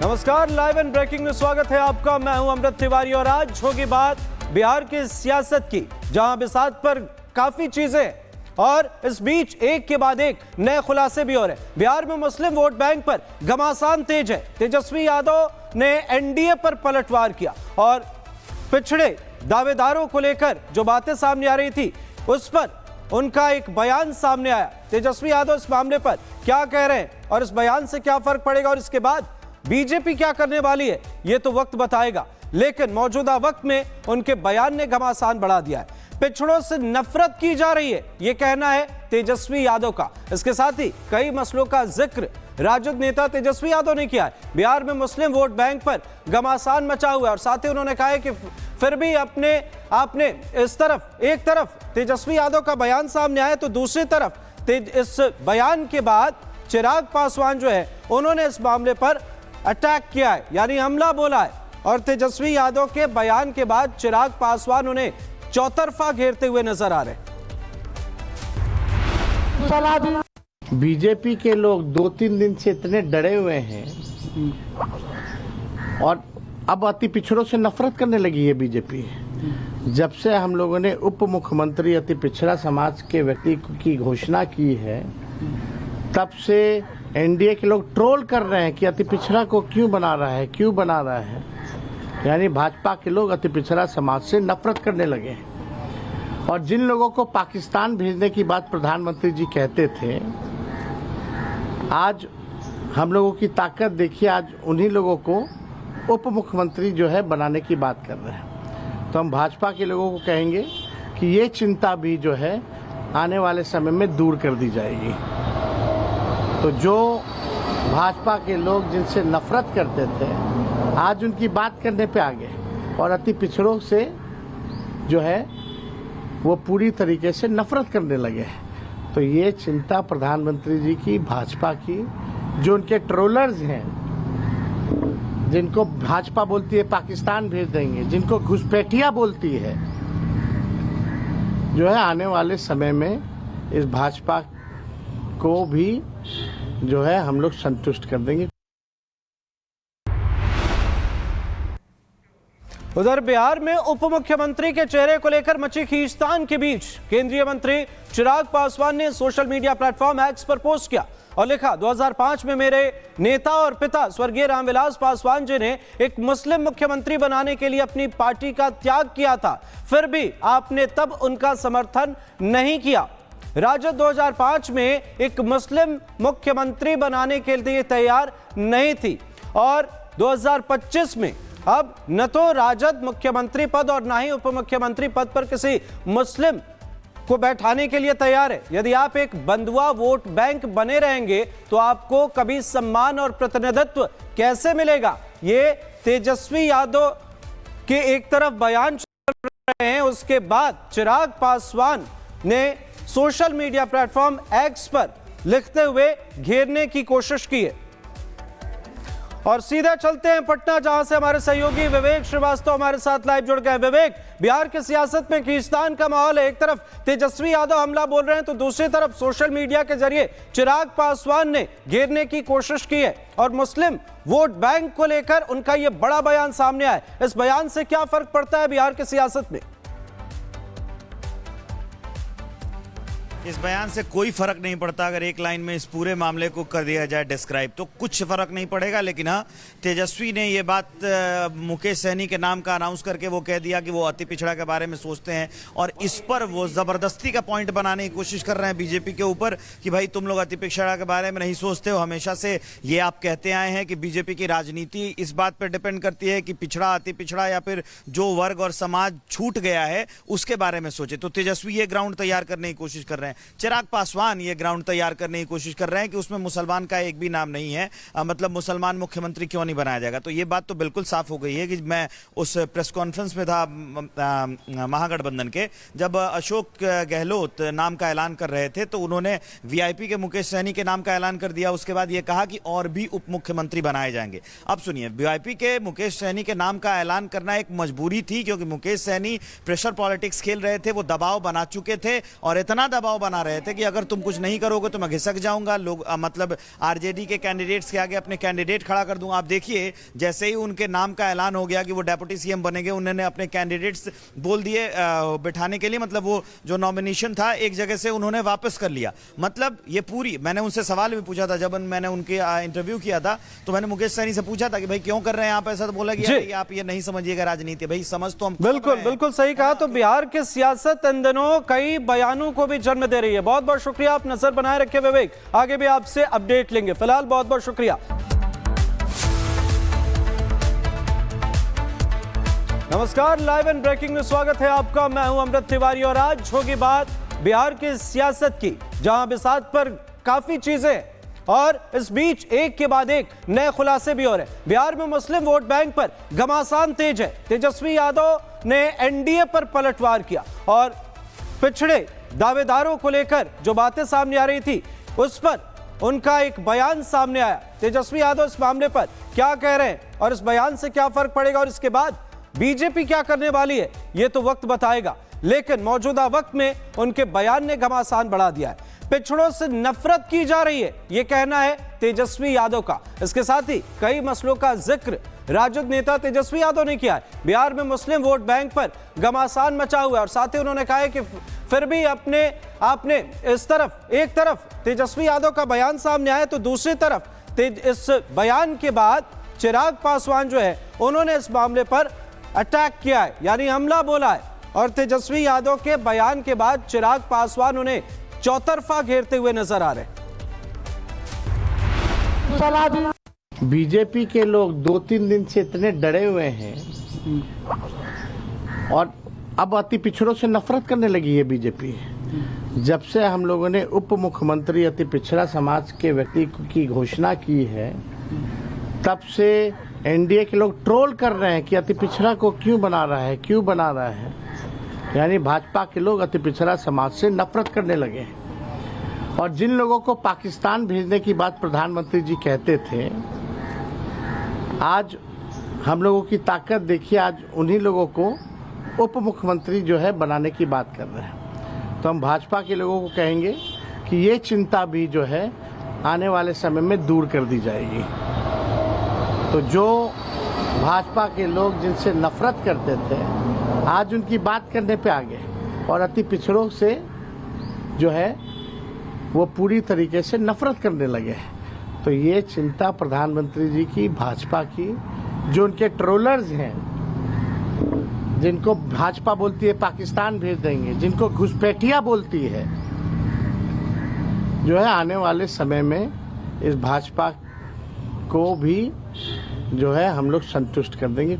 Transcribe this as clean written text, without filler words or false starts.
नमस्कार, live and breaking में स्वागत है आपका। मैं हूं अमृत तिवारी और आज होगी बात बिहार की सियासत की, जहां बिसात पर काफी चीजें और इस बीच एक के बाद एक नए खुलासे भी हो रहे हैं। बिहार में मुस्लिम वोट बैंक पर घमासान तेज है। तेजस्वी यादव ने एनडीए पर पलटवार किया और पिछड़े दावेदारों को लेकर जो बातें सामने आ रही थी उस पर उनका एक बयान सामने आया। तेजस्वी यादव इस मामले पर क्या कह रहे हैं और इस बयान से क्या फर्क पड़ेगा और इसके बाद बीजेपी क्या करने वाली है, यह तो वक्त बताएगा। लेकिन मौजूदा वक्त में उनके बयान ने घमासान बढ़ा दिया है। पिछड़ों से नफरत की जा रही है, यह कहना है तेजस्वी यादव का। इसके साथ ही कई मसलों का जिक्र राजद नेता तेजस्वी यादव ने किया है। बिहार में मुस्लिम वोट बैंक पर घमासान मचा हुआ है और साथ ही उन्होंने कहा है कि फिर भी आपने इस तरफ एक तरफ तेजस्वी यादव का बयान सामने आया तो दूसरी तरफ इस बयान के बाद चिराग पासवान जो है उन्होंने इस मामले पर अटैक किया है, यानी हमला बोला है। और तेजस्वी यादव के बयान के बाद चिराग पासवान उन्हें चौतरफा घेरते हुए नजर आ रहे हैं। बीजेपी के लोग 2-3 दिन से इतने डरे हुए हैं और अब अति पिछड़ों से नफरत करने लगी है बीजेपी। जब से हम लोगों ने उप मुख्यमंत्री अति पिछड़ा समाज के व्यक्ति की घोषणा की है, तब से एनडीए के लोग ट्रोल कर रहे हैं कि अति पिछड़ा को क्यों बना रहा है। यानी भाजपा के लोग अति पिछड़ा समाज से नफरत करने लगे हैं। और जिन लोगों को पाकिस्तान भेजने की बात प्रधानमंत्री जी कहते थे, आज हम लोगों की ताकत देखिए, आज उन्हीं लोगों को उप मुख्यमंत्री जो है बनाने की बात कर रहे हैं। तो हम भाजपा के लोगों को कहेंगे कि ये चिंता भी जो है आने वाले समय में दूर कर दी जाएगी। तो जो भाजपा के लोग जिनसे नफरत करते थे, आज उनकी बात करने पे आ गए और अति पिछड़ों से जो है वो पूरी तरीके से नफरत करने लगे हैं। तो ये चिंता प्रधानमंत्री जी की, भाजपा की, जो उनके ट्रोलर्स हैं, जिनको भाजपा बोलती है पाकिस्तान भेज देंगे, जिनको घुसपैठिया बोलती है, जो है आने वाले समय में इस भाजपा को भी जो है हम लोग संतुष्ट कर देंगे। उधर बिहार में उप मुख्यमंत्री के चेहरे को लेकर मची खींचतान के बीच केंद्रीय मंत्री चिराग पासवान ने सोशल मीडिया प्लेटफॉर्म एक्स पर पोस्ट किया और लिखा, 2005 में मेरे नेता और पिता स्वर्गीय रामविलास पासवान जी ने एक मुस्लिम मुख्यमंत्री बनाने के लिए अपनी पार्टी का त्याग किया था, फिर भी आपने तब उनका समर्थन नहीं किया। राजद 2005 में एक मुस्लिम मुख्यमंत्री बनाने के लिए तैयार नहीं थी और 2025 में अब न तो राजद मुख्यमंत्री पद और न ही उप मुख्यमंत्री पद पर किसी मुस्लिम को बैठाने के लिए तैयार है। यदि आप एक बंधुआ वोट बैंक बने रहेंगे तो आपको कभी सम्मान और प्रतिनिधित्व कैसे मिलेगा। ये तेजस्वी यादव के एक तरफ बयान चल रहे हैं, उसके बाद चिराग पासवान ने सोशल मीडिया प्लेटफॉर्म एक्स पर लिखते हुए घेरने की कोशिश की है। और सीधे चलते हैं पटना, जहां से हमारे सहयोगी विवेक श्रीवास्तव हमारे साथ लाइव जुड़ गए। विवेक, बिहार की सियासत में खींचतान का माहौल है। एक तरफ तेजस्वी यादव हमला बोल रहे हैं तो दूसरी तरफ सोशल मीडिया के जरिए चिराग पासवान ने घेरने की कोशिश की है और मुस्लिम वोट बैंक को लेकर उनका यह बड़ा बयान सामने आया। इस बयान से क्या फर्क पड़ता है बिहार की सियासत में? इस बयान से कोई फर्क नहीं पड़ता। अगर एक लाइन में इस पूरे मामले को कर दिया जाए डिस्क्राइब तो कुछ फर्क नहीं पड़ेगा। लेकिन हाँ, तेजस्वी ने ये बात मुकेश सहनी के नाम का अनाउंस करके वो कह दिया कि वो अति पिछड़ा के बारे में सोचते हैं और इस पर वो जबरदस्ती का पॉइंट बनाने की कोशिश कर रहे हैं बीजेपी के ऊपर कि भाई तुम लोग अति पिछड़ा के बारे में नहीं सोचते हो। हमेशा से ये आप कहते आए हैं कि बीजेपी की राजनीति इस बात पर डिपेंड करती है कि पिछड़ा, अति पिछड़ा या फिर जो वर्ग और समाज छूट गया है उसके बारे में सोचे। तो तेजस्वी ये ग्राउंड तैयार करने की कोशिश कर रहे हैं। चिराग पासवान ये ग्राउंड तैयार करने की कोशिश कर रहे हैं कि उसमें मुसलमान का एक भी नाम नहीं है, मतलब मुसलमान मुख्यमंत्री क्यों नहीं बनाया जाएगा। तो ये बात तो बिल्कुल साफ हो गई है कि मैं उस प्रेस कॉन्फ्रेंस में था महागठबंधन के, जब अशोक गहलोत नाम का ऐलान कर रहे थे तो उन्होंने वीआईपी के मुकेश सहनी के नाम का ऐलान कर दिया। उसके बाद ये कहा कि और भी उप मुख्यमंत्री बनाए जाएंगे। अब सुनिए, वीआईपी के मुकेश सहनी के नाम का ऐलान करना एक मजबूरी थी क्योंकि मुकेश सहनी प्रेशर पॉलिटिक्स खेल रहे थे, वो दबाव बना चुके थे और इतना दबाव दबाव बना रहे थे कि अगर तुम कुछ नहीं करोगे तो मैं घिसक जाऊंगा, लोग मतलब आरजेडी के कैंडिडेट्स के आगे अपने कैंडिडेट खड़ा कर दूंगा। आप देखिए जैसे ही उनके नाम का ऐलान हो गया कि वो डेप्यूटी सीएम बनेंगे, उन्होंने अपने कैंडिडेट्स बोल दिए बिठाने के लिए, मतलब वो जो नॉमिनेशन था एक जगह से उन्होंने वापस कर लिया। मतलब ये पूरी, मैंने उनसे सवाल भी पूछा था जब मैंने उनके इंटरव्यू किया था, तो मैंने मुकेश सहनी से पूछा था कि भाई क्यों कर रहे हैं आप ऐसा, तो बोला कि आप ये नहीं समझिएगा राजनीति। भाई समझ तो हम बिल्कुल सही कहा। तो बिहार की सियासत इन दिनों कई बयानों को भी जन्म दे रही है। बहुत बहुत शुक्रिया, आप नजर बनाए रखे विवेक, आगे भी आपसे अपडेट लेंगे। फिलहाल बहुत बहुत शुक्रिया। नमस्कार, लाइव एंड ब्रेकिंग में स्वागत है आपका। मैं हूं अमृत तिवारी और आज होगी बात बिहार की सियासत की, जहां बिसात पर काफी चीजें और इस बीच एक के बाद एक नए खुलासे भी हो रहे हैं। बिहार में मुस्लिम वोट बैंक पर घमासान तेज है। तेजस्वी यादव ने एनडीए पर पलटवार किया और पिछड़े दावेदारों को लेकर जो बातें सामने आ रही थी उस पर उनका एक बयान सामने आया। तेजस्वी यादव इस मामले पर क्या कह रहे हैं और इस बयान से क्या फर्क पड़ेगा और इसके बाद बीजेपी क्या करने वाली है, यह तो वक्त बताएगा। लेकिन मौजूदा वक्त में उनके बयान ने घमासान बढ़ा दिया है। पिछड़ों से नफरत की जा रही है, यह कहना है तेजस्वी यादव का। इसके साथ ही कई मसलों का जिक्र राजद नेता तेजस्वी यादव ने किया है। बिहार में मुस्लिम वोट बैंक पर घमासान मचा हुआ है और साथ ही उन्होंने कहा है कि फिर भी आपने इस तरफ, एक तरफ तेजस्वी यादव का बयान सामने आया तो दूसरी तरफ इस बयान के बाद चिराग पासवान जो है उन्होंने इस मामले पर अटैक किया है, यानी हमला बोला है। और तेजस्वी यादव के बयान के बाद चिराग पासवान उन्हें चौतरफा घेरते हुए नजर आ रहे हैं। बीजेपी के लोग 2-3 दिन से इतने डरे हुए हैं और अब अति पिछड़ों से नफरत करने लगी है बीजेपी। जब से हम लोगों ने उप मुख्यमंत्री अति पिछड़ा समाज के व्यक्ति की घोषणा की है, तब से एनडीए के लोग ट्रोल कर रहे हैं कि अति पिछड़ा को क्यों बना रहा है। यानी भाजपा के लोग अति पिछड़ा समाज से नफरत करने लगे हैं। और जिन लोगों को पाकिस्तान भेजने की बात प्रधानमंत्री जी कहते थे, आज हम लोगों की ताकत देखिए, आज उन्हीं लोगों को उप मुख्यमंत्री जो है बनाने की बात कर रहे हैं। तो हम भाजपा के लोगों को कहेंगे कि ये चिंता भी जो है आने वाले समय में दूर कर दी जाएगी। तो जो भाजपा के लोग जिनसे नफरत करते थे, आज उनकी बात करने पे आ गए और अति पिछड़ों से जो है वो पूरी तरीके से नफरत करने लगे। तो ये चिंता प्रधानमंत्री जी की, भाजपा की, जो उनके ट्रोलर्स हैं, जिनको भाजपा बोलती है पाकिस्तान भेज देंगे, जिनको घुसपैठिया बोलती है, जो है आने वाले समय में इस भाजपा को भी जो है हम लोग संतुष्ट कर देंगे।